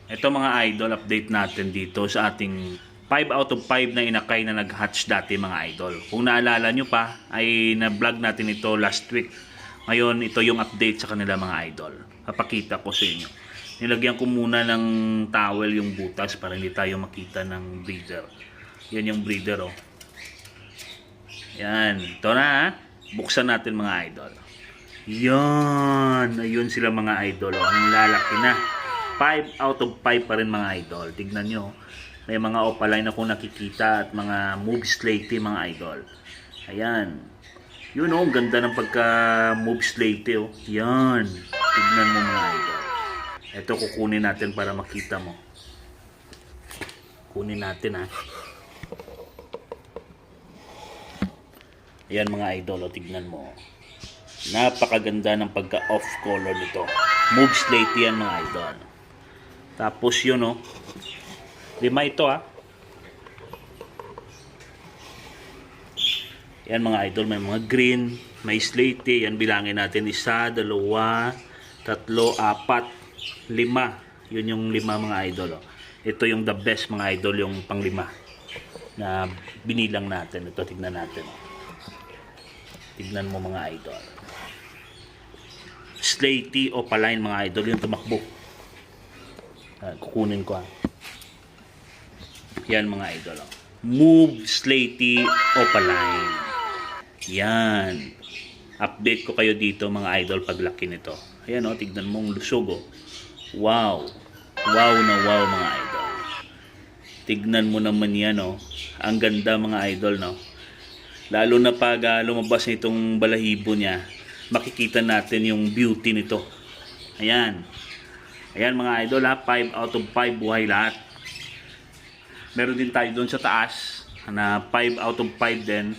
Ito mga idol, update natin dito sa ating 5 out of 5 na inakay na nag-hatch dati mga idol. Kung naalala nyo pa, ay na-vlog natin ito last week. Ngayon, ito yung update sa kanila mga idol. Papakita ko sa inyo. Nilagyan ko muna ng towel yung butas para hindi tayo makita ng breeder. Yan yung breeder oh. Yan, ito na ha. Buksan natin mga idol. Yan, ayun sila mga idol oh. Ang lalaki na. 5 out of 5 pa rin mga idol. Tignan nyo. May mga opaline akong nakikita at mga move slaty mga idol. Ayan. Yun oh, ganda ng pagka move slaty oh. Yan. Tignan mo mga idol. Ito kukunin natin para makita mo. Kunin natin ha. Ayan mga idol oh, tignan mo. Napakaganda ng pagka off color nito. Move slaty yan mga idol. Tapos yun oh. 5 ito ah. Yan mga idol, may mga green, may slaty. Yan bilangin natin 1, 2, 3, 4, 5. Yun yung 5 mga idol oh. Ito yung the best mga idol, yung pang 5 na binilang natin. Ito tignan natin oh. Tignan mo mga idol. Slaty opaline mga idol, yung tumakbo. Kukunin ko ha. Yan mga idol oh. Move slaty opaline. Yan. Update ko kayo dito mga idol paglaki nito. Ayan oh, tignan mo ang lusog oh. Wow. Wow na wow mga idol. Tignan mo naman yan oh. Ang ganda mga idol no. Lalo na pag lumabas na itong balahibo niya, makikita natin yung beauty nito. Ayan. Ayan mga idol ha, 5 out of 5 buhay lahat. Meron din tayo doon sa taas na 5 out of 5 din.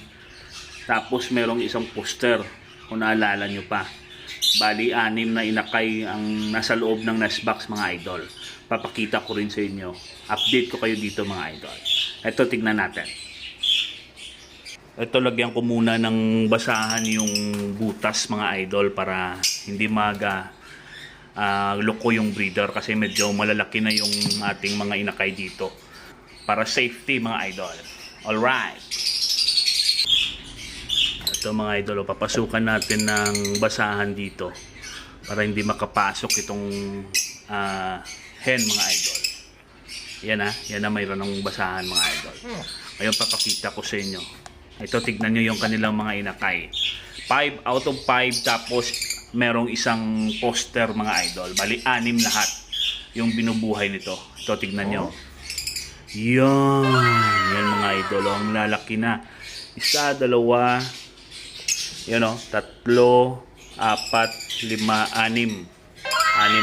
Tapos merong isang poster kung naalala nyo pa. Bali 6 na inakay ang nasa loob ng nest box mga idol. Papakita ko rin sa inyo. Update ko kayo dito mga idol. Ito tignan natin. Ito lagyan ko muna ng basahan yung butas mga idol para hindi loko yung breeder kasi medyo malalaki na yung ating mga inakay dito para safety mga idol. Alright, ito mga idol papasukan natin ng basahan dito para hindi makapasok itong hen mga idol. Yan ha, yan na mayroon ng basahan mga idol. Ngayon papakita ko sa inyo. Ito tignan nyo yung kanilang mga inakay. 5 out of 5 tapos merong isang poster mga idol. Bali 6 lahat yung binubuhay nito. Ito tignan nyo. Yan. Yan mga idol. Ang lalaki na. 1, 2. Yan o. 3, 4, 5, 6. 6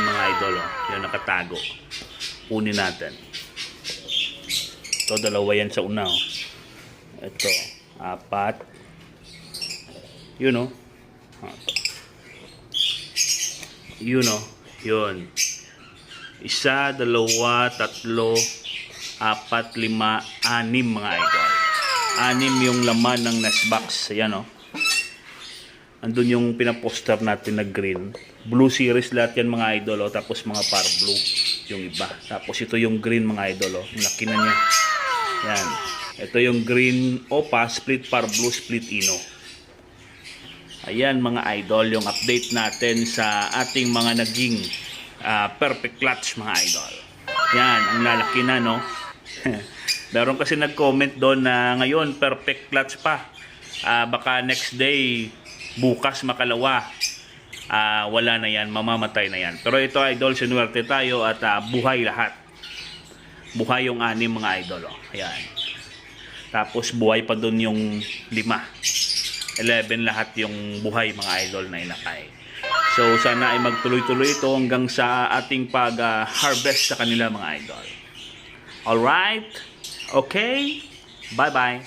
mga idol. Yan nakatago. Kunin natin. Ito 2 yan sa una. Ito. 4. Yun o. Yun o. Yun. 1, 2, 3, 4, 5, 6 mga idol. 6 yung laman ng nest box. Ayan o. Andun yung pinaposter natin na green. Blue series lahat yan mga idol o. Tapos mga par blue yung iba. Tapos ito yung green mga idol o. Laki na niya. Yan. Ito yung green opa, split par blue, split ino. Ayan mga idol, yung update natin sa ating mga naging perfect clutch mga idol. Yan, ang lalaki na no. Meron kasi nag-comment doon na ngayon perfect clutch pa. Baka next day, bukas makalawa. Wala na yan, mamamatay na yan. Pero ito idol, sinuwerte tayo at buhay lahat. Buhay yung 6 mga idol. Oh. Ayan. Tapos buhay pa doon yung 5. 11 lahat yung buhay mga idol na inakay. So sana ay magtuloy-tuloy ito hanggang sa ating pag-harvest sa kanila mga idol. Alright? Okay? Bye-bye.